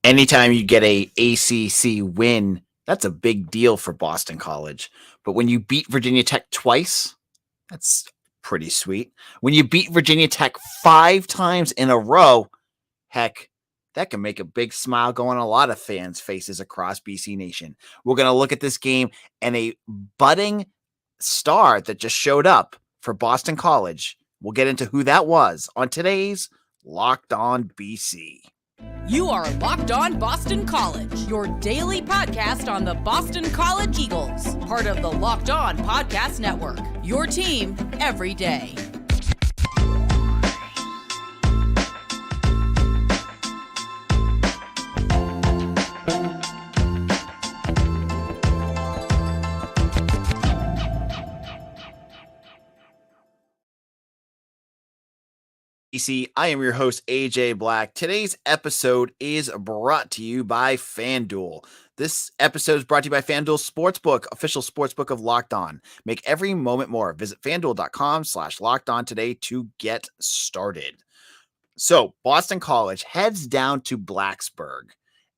Anytime you get a ACC win, that's a big deal for Boston College. But when you beat Virginia Tech twice, that's pretty sweet. When you beat Virginia Tech 5 times in a row, heck, that can make a big smile go on a lot of fans' faces across BC Nation. We're going to look at this game and a budding star that just showed up for Boston College. We'll get into who that was on today's Locked On BC. You are Locked On Boston College, your daily podcast on the Boston College Eagles, part of the Locked On Podcast Network, your team every day. I am your host, AJ Black. Today's episode is brought to you by FanDuel. This episode is brought to you by FanDuel Sportsbook, official sportsbook of Locked On. Make every moment more. Visit FanDuel.com/LockedOn today to get started. So, Boston College heads down to Blacksburg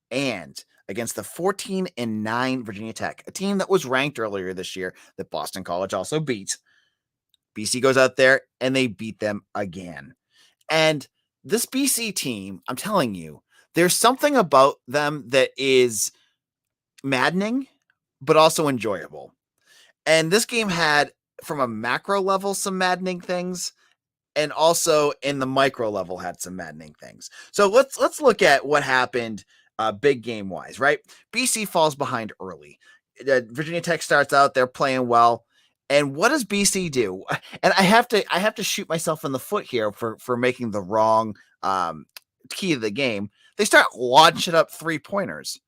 and against the 14-9 Virginia Tech, a team that was ranked earlier this year that Boston College also beat. BC goes out there and they beat them again. And this BC team, I'm telling you, there's something about them that is maddening, but also enjoyable. And this game had, from a macro level, some maddening things, and also in the micro level had some maddening things. So let's look at what happened big game wise, right? BC falls behind early. Virginia Tech starts out, they're playing well. And what does BC do? And I have to shoot myself in the foot here for making the wrong key of the game. They start launching up 3-pointers.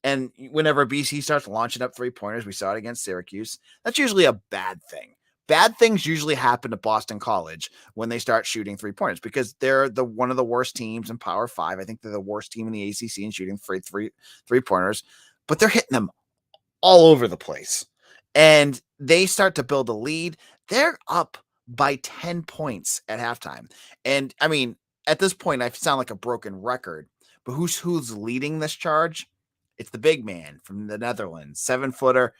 And whenever BC starts launching up 3-pointers, we saw it against Syracuse, that's usually a bad thing. Bad things usually happen to Boston College when they start shooting 3-pointers because they're one of the worst teams in Power 5. I think they're the worst team in the ACC in shooting 3-pointers, but they're hitting them all over the place. And they start to build a lead. They're up by 10 points at halftime. And I mean, at this point, I sound like a broken record, but who's leading this charge? It's the big man from the Netherlands, 7-footer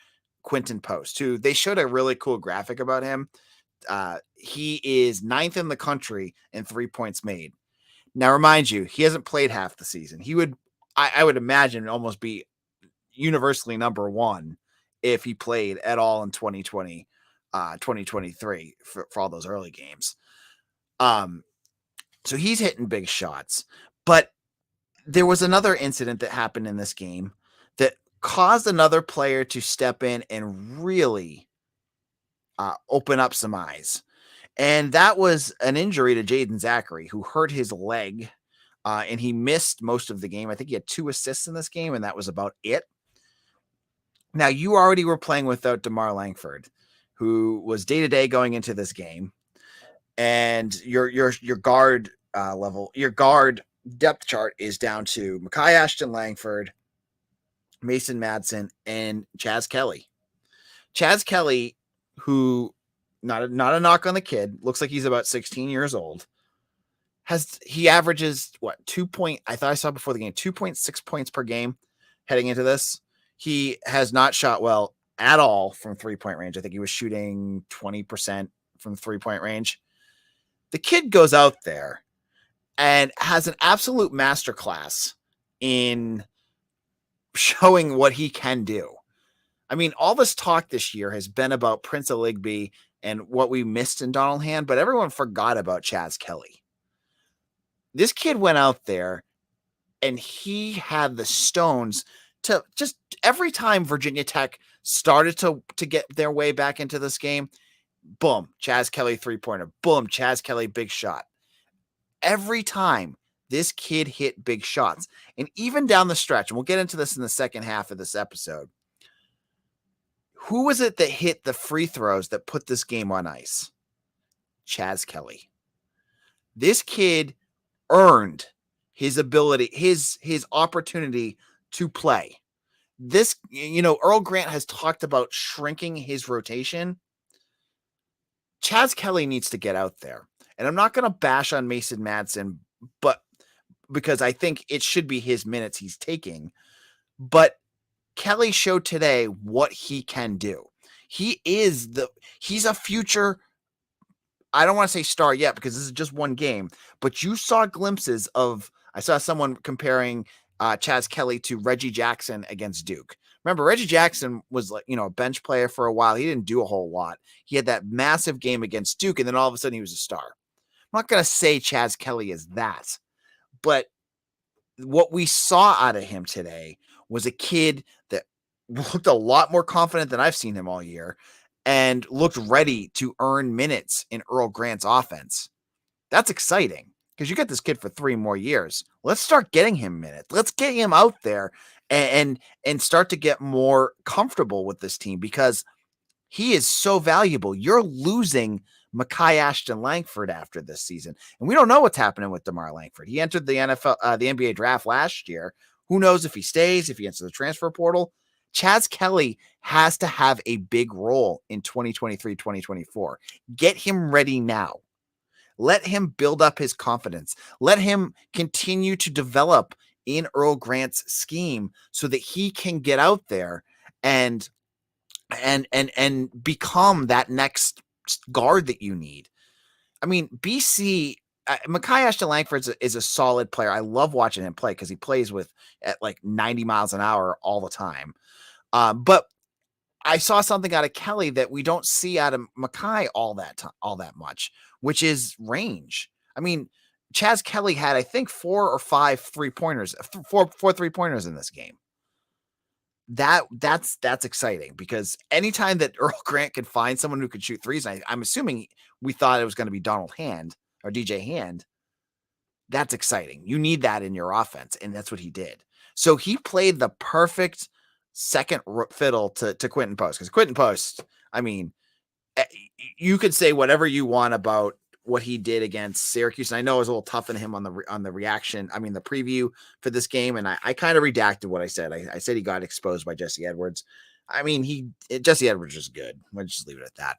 Quinten Post, who they showed a really cool graphic about him. He is 9th in the country in 3 points made. Now, remind you, he hasn't played half the season. He would, I would imagine, almost be universally number one if he played at all in 2020, 2023 for all those early games. So he's hitting big shots. But there was another incident that happened in this game that caused another player to step in and really open up some eyes. And that was an injury to Jaeden Zackery, who hurt his leg, and he missed most of the game. I think he had 2 assists in this game, and that was about it. Now, you already were playing without DeMar Langford, who was day-to-day going into this game, and your guard your guard depth chart is down to Makai, Ashton, Langford, Mason Madsen, and Chaz Kelley. Chaz Kelley, who, not a knock on the kid, looks like he's about 16 years old, he averages, I thought I saw before the game, 2.6 points per game heading into this. He has not shot well at all from 3-point range. I think he was shooting 20% from 3-point range. The kid goes out there and has an absolute masterclass in showing what he can do. I mean, all this talk this year has been about Prince Aligbe and what we missed in Donald Hand, but everyone forgot about Chaz Kelley. This kid went out there and he had the stones to just every time Virginia Tech started to get their way back into this game, boom, Chaz Kelley 3-pointer, boom, Chaz Kelley big shot. Every time this kid hit big shots, and even down the stretch, and we'll get into this in the second half of this episode, who was it that hit the free throws that put this game on ice? Chaz Kelley. This kid earned his ability, his opportunity to play. This, Earl Grant has talked about shrinking his rotation. Chaz Kelley needs to get out there. And I'm not going to bash on Mason Madsen, but because I think it should be his minutes he's taking. But Kelley showed today what he can do. He's a future, I don't want to say star yet because this is just one game, but you saw glimpses of, I saw someone comparing Chaz Kelley to Reggie Jackson against Duke. Remember, Reggie Jackson was like, a bench player for a while. He didn't do a whole lot. He had that massive game against Duke, and then all of a sudden he was a star. I'm not going to say Chaz Kelley is that, but what we saw out of him today was a kid that looked a lot more confident than I've seen him all year and looked ready to earn minutes in Earl Grant's offense. That's exciting because you got this kid for 3 more years. Let's start getting him minutes. Let's get him out there and start to get more comfortable with this team because he is so valuable. You're losing Makai, Ashton, Langford after this season. And we don't know what's happening with DeMar Langford. He entered the NBA draft last year. Who knows if he stays, if he enters the transfer portal. Chaz Kelley has to have a big role in 2023, 2024. Get him ready now. Let him build up his confidence. Let him continue to develop in Earl Grant's scheme so that he can get out there and become that next guard that you need. I mean, BC, Makai Ashton Langford is a solid player. I love watching him play because he plays at like 90 miles an hour all the time. But I saw something out of Kelley that we don't see out of Makai all that much, which is range. I mean, Chaz Kelley had, I think, 4 or 5 3-pointers, four 3-pointers in this game. That's exciting because anytime that Earl Grant could find someone who could shoot threes, I'm assuming we thought it was going to be Donald Hand or DJ Hand. That's exciting. You need that in your offense, and that's what he did. So he played the perfect second fiddle to Quinten Post because Quinten Post, I mean, you could say whatever you want about what he did against Syracuse. And I know it was a little tough on him on the reaction. I mean, the preview for this game. And I kind of redacted what I said. I said he got exposed by Jesse Edwards. I mean, Jesse Edwards is good. We'll just leave it at that.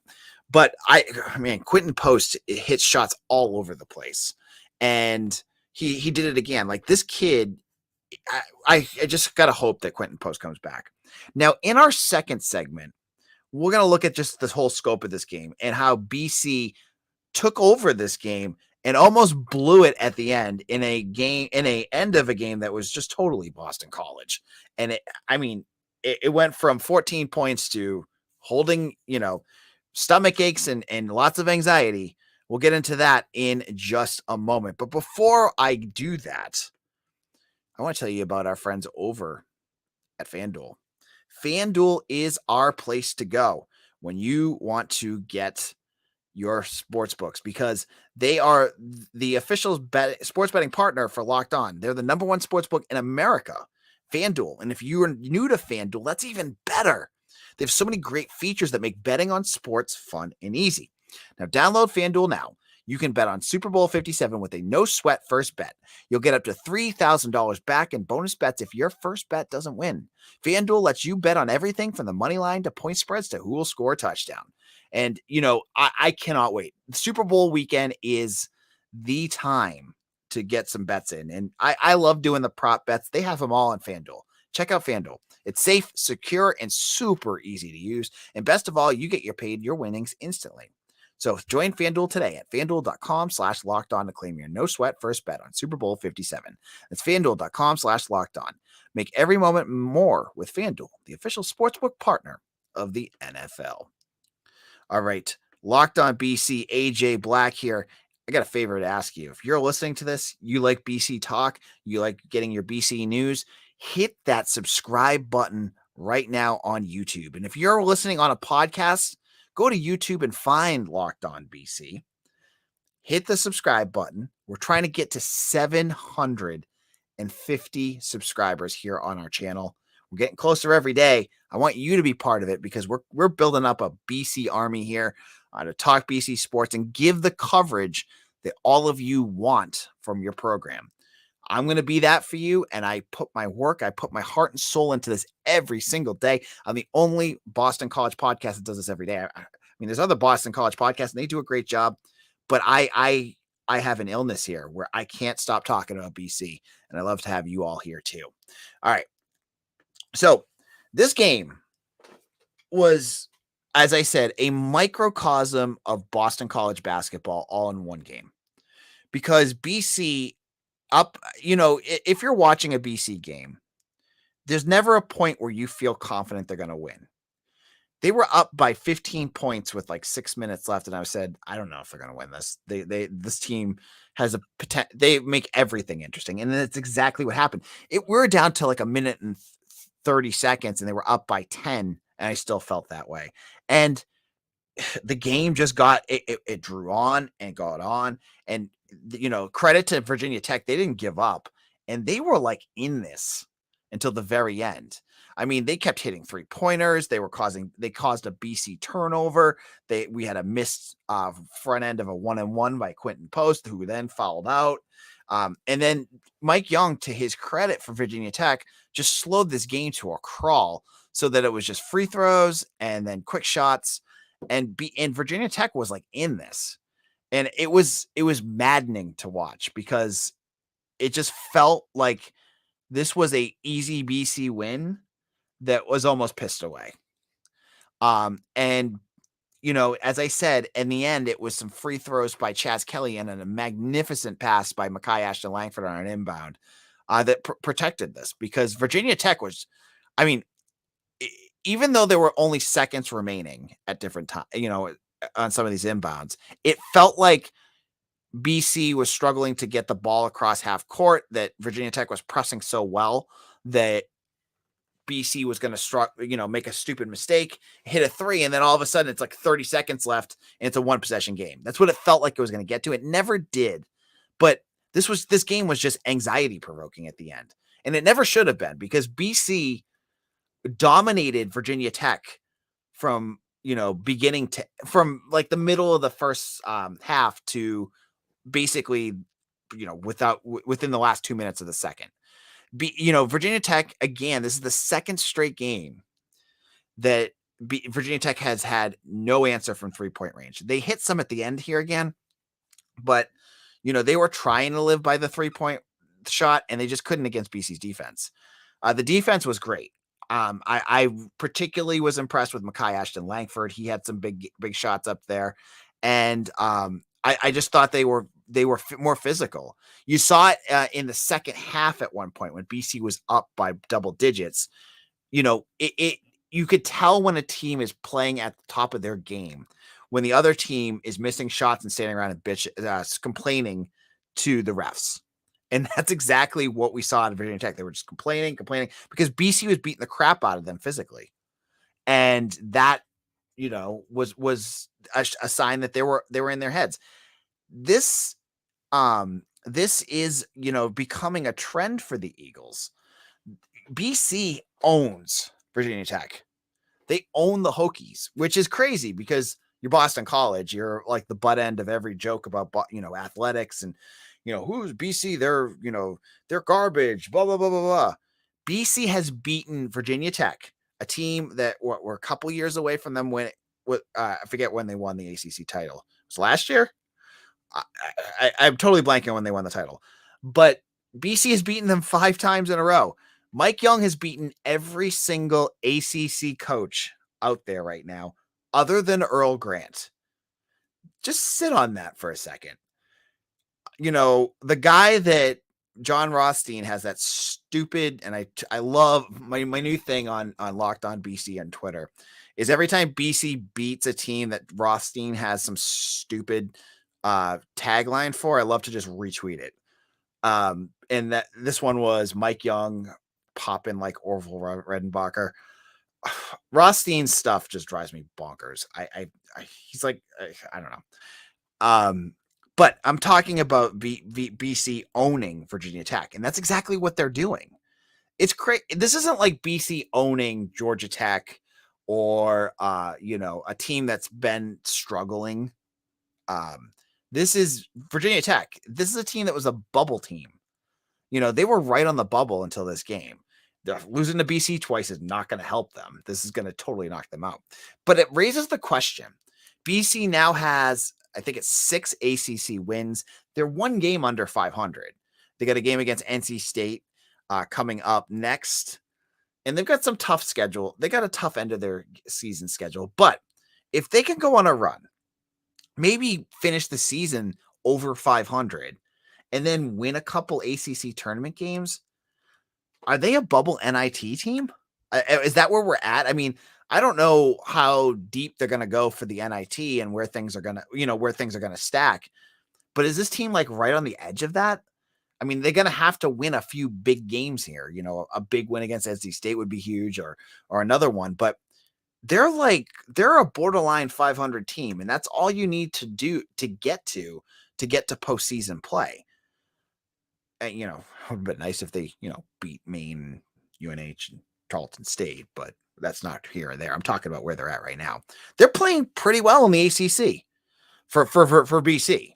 But Quinten Post hits shots all over the place. And he did it again. Like this kid, I just got to hope that Quinten Post comes back. Now, in our second segment, we're going to look at just the whole scope of this game and how BC took over this game and almost blew it at the end in a end of a game that was just totally Boston College. And it went from 14 points to holding, stomach aches and lots of anxiety. We'll get into that in just a moment. But before I do that, I want to tell you about our friends over at FanDuel. FanDuel is our place to go when you want to get your sports books because they are the official sports betting partner for Locked On. They're the number 1 sports book in America, FanDuel. And if you're new to FanDuel, that's even better. They have so many great features that make betting on sports fun and easy. Now, download FanDuel now. You can bet on Super Bowl 57 with a no-sweat first bet. You'll get up to $3,000 back in bonus bets if your first bet doesn't win. FanDuel lets you bet on everything from the money line to point spreads to who will score a touchdown. And, I cannot wait. Super Bowl weekend is the time to get some bets in. And I love doing the prop bets. They have them all on FanDuel. Check out FanDuel. It's safe, secure, and super easy to use. And best of all, you get your winnings instantly. So join FanDuel today at FanDuel.com/lockedon to claim your no sweat first bet on Super Bowl 57. That's FanDuel.com/lockedon. Make every moment more with FanDuel, the official sportsbook partner of the NFL. All right, Locked On BC, AJ Black here. I got a favor to ask you. If you're listening to this, you like BC Talk, you like getting your BC news, hit that subscribe button right now on YouTube. And if you're listening on a podcast, go to YouTube and find Locked On BC. Hit the subscribe button. We're trying to get to 750 subscribers here on our channel. We're getting closer every day. I want you to be part of it because we're building up a BC army here to talk BC sports and give the coverage that all of you want from your program. I'm going to be that for you, and I put my heart and soul into this every single day. I'm the only Boston College podcast that does this every day. I mean, there's other Boston College podcasts, and they do a great job, but I I have an illness here where I can't stop talking about BC, and I love to have you all here too. All right. So this game was, as I said, a microcosm of Boston College basketball all in one game. Because BC if you're watching a BC game, there's never a point where you feel confident they're going to win. They were up by 15 points with like 6 minutes left, and I said, I don't know if they're going to win this. This team has a potential. They make everything interesting, and that's exactly what happened. We're down to like a minute and 30 seconds, and they were up by 10, and I still felt that way. And the game just it drew on and got on, and credit to Virginia Tech, they didn't give up, and they were like in this until the very end. I mean, they kept hitting 3-pointers. They caused a BC turnover. We had a missed front end of a 1-and-1 by Quinten Post, who then fouled out. And then Mike Young, to his credit for Virginia Tech, just slowed this game to a crawl so that it was just free throws and then quick shots. And Virginia Tech was like in this. And it was maddening to watch because it just felt like this was a easy BC win that was almost pissed away. And as I said, in the end, it was some free throws by Kelley and a magnificent pass by Makai, Ashton, Langford on an inbound that protected this, because Virginia Tech was, I mean, even though there were only seconds remaining at different times, on some of these inbounds, it felt like BC was struggling to get the ball across half court, that Virginia Tech was pressing so well that BC was going to make a stupid mistake, hit a 3, and then all of a sudden it's like 30 seconds left and it's a one possession game. That's what it felt like it was going to get to. It never did. But this game was just anxiety provoking at the end. And it never should have been, because BC dominated Virginia Tech from, beginning to, from like the middle of the first half to basically, within the last 2 minutes of the second. Virginia Tech, again, this is the second straight game that Virginia Tech has had no answer from 3-point range. They hit some at the end here again, but, they were trying to live by the 3-point shot, and they just couldn't against BC's defense. The defense was great. I particularly was impressed with Makai, Ashton, Langford. He had some big shots up there. And I just thought they were more physical. You saw it in the second half at one point when BC was up by double digits. You could tell when a team is playing at the top of their game, when the other team is missing shots and standing around and complaining to the refs. And that's exactly what we saw at Virginia Tech. They were just complaining because BC was beating the crap out of them physically. And that, was a sign that they were in their heads. This is, becoming a trend for the Eagles. BC owns Virginia Tech. They own the Hokies, which is crazy because you're Boston College. You're like the butt end of every joke about, athletics and, who's BC? They're garbage, blah, blah, blah, blah, blah. BC has beaten Virginia Tech, a team that we're a couple years away from them I forget when they won the ACC title. It was last year? I'm totally blanking on when they won the title. But BC has beaten them 5 times in a row. Mike Young has beaten every single ACC coach out there right now, other than Earl Grant. Just sit on that for a second. The guy that John Rothstein has that stupid, and I love my new thing on Locked On BC on Twitter is every time BC beats a team that Rothstein has some stupid tagline for, I love to just retweet it. And that this one was Mike Young popping like Orville Redenbacher. Rothstein's stuff just drives me bonkers. He's like, I don't know. But I'm talking about BC owning Virginia Tech, and that's exactly what they're doing. It's crazy. This isn't like BC owning Georgia Tech or, a team that's been struggling. This is Virginia Tech. This is a team that was a bubble team. They were right on the bubble until this game. Losing to BC twice is not going to help them. This is going to totally knock them out. But it raises the question. BC now has I think it's 6 ACC wins. They're one game under 500. They got a game against NC State coming up next. And they've got some tough schedule. They got a tough end of their season schedule. But if they can go on a run, maybe finish the season over 500 and then win a couple ACC tournament games, are they a bubble NIT team? Is that where we're at? I mean, I don't know how deep they're going to go for the NIT and where things are going to, where things are going to stack. But is this team like right on the edge of that? I mean, they're going to have to win a few big games here. A big win against NC State would be huge, or another one. But they're a borderline 500 team, and that's all you need to do to get to postseason play. And, it would have been nice if they, beat Maine, UNH, and Tarleton State, but that's not here or there. I'm talking about where they're at right now. They're playing pretty well in the ACC for BC.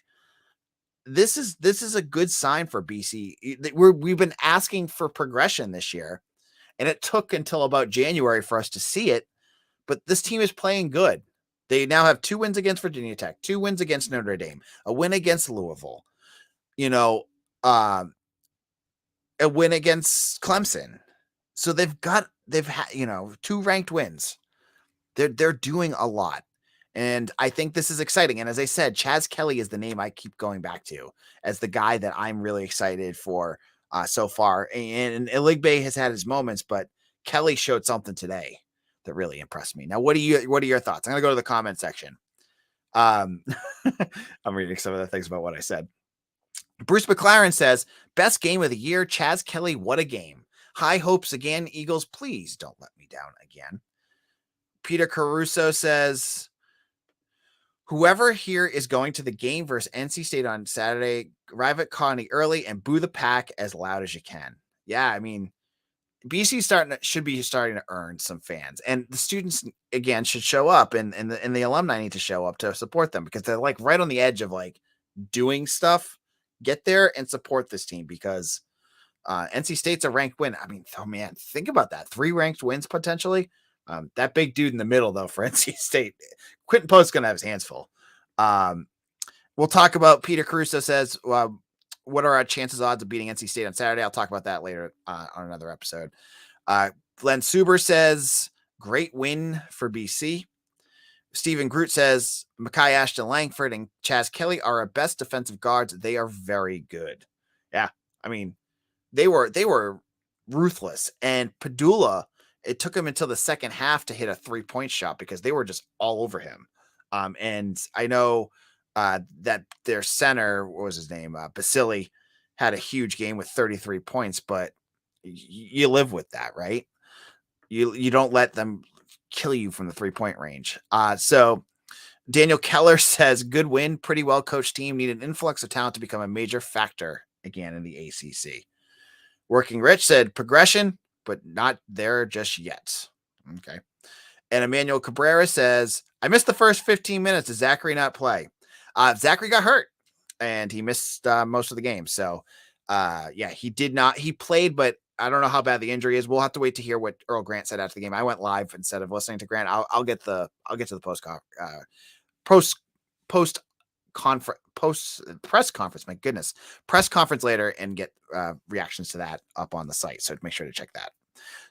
This is a good sign for BC. We've been asking for progression this year, and it took until about January for us to see it. But this team is playing good. They now have 2 wins against Virginia Tech, 2 wins against Notre Dame, a win against Louisville, a win against Clemson. So they've had 2 ranked wins. They're doing a lot. And I think this is exciting. And as I said, Chaz Kelley is the name I keep going back to as the guy that I'm really excited for so far. And Eligbe has had his moments, but Kelley showed something today that really impressed me. Now, what are your thoughts? I'm going to go to the comment section. I'm reading some of the things about what I said. Bruce McLaren says, best game of the year, Chaz Kelley, what a game. High hopes again, Eagles, please don't let me down again. Peter Caruso says, whoever here is going to the game versus NC State on Saturday, arrive at Connie early and boo the pack as loud as you can. Yeah, I mean, BC should be starting to earn some fans, and the students again should show up, and the alumni need to show up to support them because they're like right on the edge of like doing stuff. Get there and support this team because NC State's a ranked win. I mean, oh man, think about that. 3 ranked wins potentially. That big dude in the middle, though, for NC State, Quinten Post is going to have his hands full. We'll talk about Peter Caruso says, what are our chances odds of beating NC State on Saturday? I'll talk about that later on another episode. Glenn Suber says, great win for BC. Stephen Groot says, Makai, Ashton, Langford, and Chaz Kelley are our best defensive guards. They are very good. Yeah, I mean, they were ruthless. And Padula, it took him until the second half to hit a 3-point shot because they were just all over him. And I know that their center, what was his name? Basili had a huge game with 33 points, but you live with that, right? You don't let them kill you from the 3-point range. So Daniel Keller says, good win, pretty well coached team, need an influx of talent to become a major factor again in the ACC. Working Rich said, progression, but not there just yet. Okay. And Emmanuel Cabrera says, I missed the first 15 minutes. Does Zackery not play? Zackery got hurt and he missed most of the game. So yeah, he did not. He played, but I don't know how bad the injury is. We'll have to wait to hear what Earl Grant said after the game. I went live instead of listening to Grant. I'll get to the post press conference. My goodness, press conference later and get reactions to that up on the site. So make sure to check that.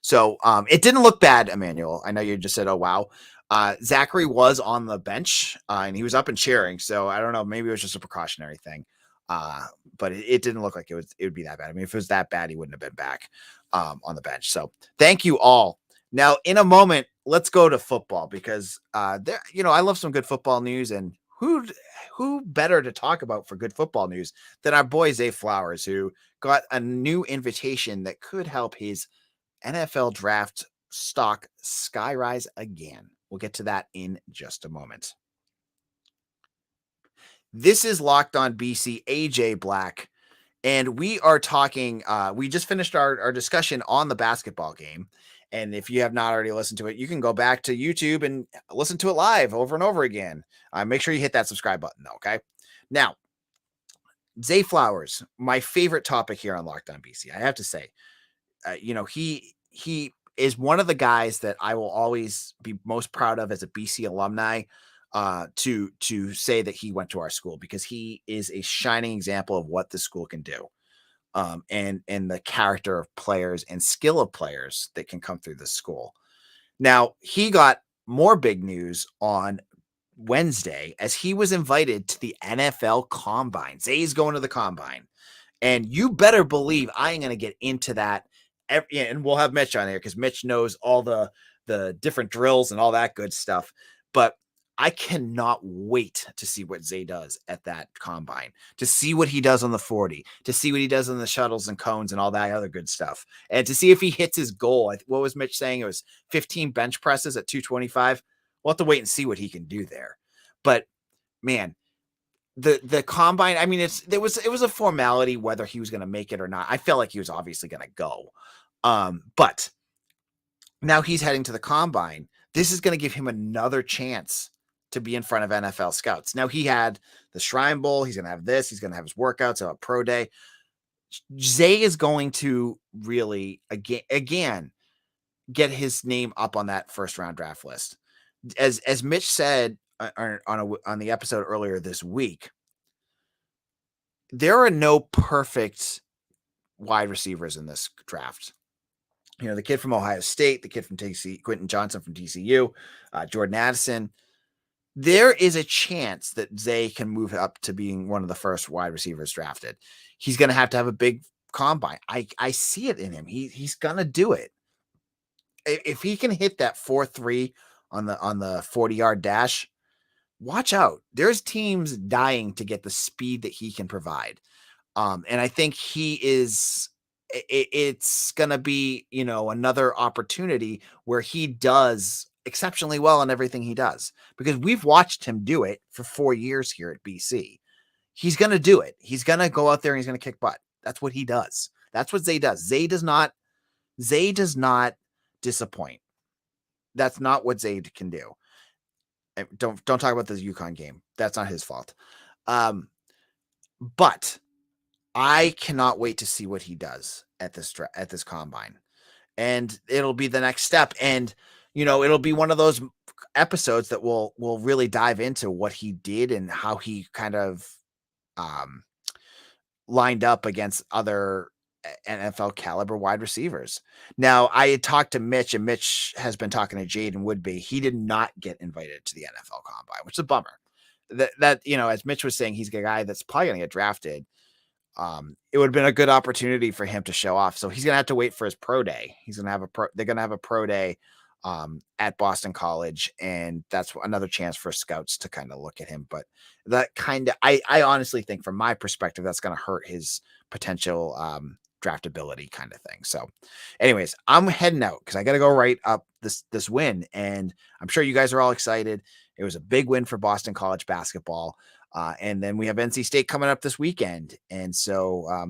So it didn't look bad, Emmanuel. I know you just said, oh, wow. Zackery was on the bench and he was up and cheering. So I don't know. Maybe it was just a precautionary thing. But it didn't look like it would be that bad. I mean, if it was that bad, he wouldn't have been back on the bench. So thank you all. Now, in a moment, let's go to football because I love some good football news, and who better to talk about for good football news than our boy Zay Flowers, who got a new invitation that could help his NFL draft stock skyrise again. We'll get to that in just a moment. This is Locked On BC, AJ Black, and we are talking, we just finished our discussion on the basketball game, and if you have not already listened to it, you can go back to YouTube and listen to it live over and over again. Make sure you hit that subscribe button, though, okay? Now, Zay Flowers, my favorite topic here on Locked On BC, I have to say, he is one of the guys that I will always be most proud of as a BC alumni. to say that he went to our school, because he is a shining example of what the school can do. And the character of players and skill of players that can come through the school. Now, he got more big news on Wednesday as he was invited to the NFL Combine. Zay's going to the Combine. And you better believe I am going to get into that. And we'll have Mitch on here because Mitch knows all the different drills and all that good stuff. But I cannot wait to see what Zay does at that Combine, to see what he does on the 40, to see what he does on the shuttles and cones and all that other good stuff, and to see if he hits his goal. What was Mitch saying? It was 15 bench presses at 225. We'll have to wait and see what he can do there. But man, the Combine, I mean, it was a formality whether he was going to make it or not. I felt like he was obviously going to go. But now he's heading to the Combine. This is going to give him another chance to be in front of NFL scouts. Now, he had the Shrine Bowl. He's going to have this. He's going to have his workouts, a pro day. Zay is going to really, again, get his name up on that first round draft list. As Mitch said on the episode earlier this week, there are no perfect wide receivers in this draft. You know, the kid from Ohio State, the kid from TCU, Quinten Johnson from TCU, Jordan Addison. There is a chance that Zay can move up to being one of the first wide receivers drafted. He's going to have a big combine. I see it in him. He's going to do it. If he can hit that 4.3 on the 40-yard dash, watch out. There's teams dying to get the speed that he can provide. And I think it's going to be, you know, another opportunity where he does exceptionally well in everything he does, because we've watched him do it for 4 years here at BC. He's going to do it. He's going to go out there and he's going to kick butt. That's what he does. That's what Zay does. Zay does not disappoint. That's not what Zay can do. Don't talk about the UConn game. That's not his fault. But I cannot wait to see what he does at this combine, and it'll be the next step. And you know, it'll be one of those episodes that will really dive into what he did and how he kind of lined up against other NFL caliber wide receivers. Now, I had talked to Mitch, and Mitch has been talking to Jaeden Woodby. He did not get invited to the NFL Combine, which is a bummer. That you know, as Mitch was saying, he's a guy that's probably going to get drafted. It would have been a good opportunity for him to show off. So he's going to have to wait for his pro day. They're going to have a pro day at Boston College, and that's another chance for scouts to kind of look at him. But that kind of, I honestly think from my perspective, that's going to hurt his potential draftability kind of thing. So anyways, I'm heading out because I got to go write up this win, and I'm sure you guys are all excited. It was a big win for Boston College basketball. And then we have NC State coming up this weekend. And so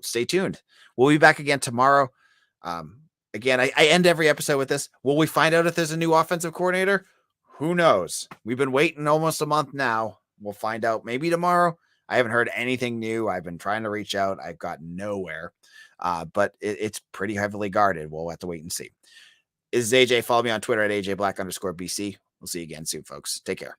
stay tuned. We'll be back again tomorrow. Again, I end every episode with this. Will we find out if there's a new offensive coordinator? Who knows? We've been waiting almost a month now. We'll find out maybe tomorrow. I haven't heard anything new. I've been trying to reach out. I've got nowhere. But it's pretty heavily guarded. We'll have to wait and see. This is AJ. Follow me on Twitter at AJ Black _BC. We'll see you again soon, folks. Take care.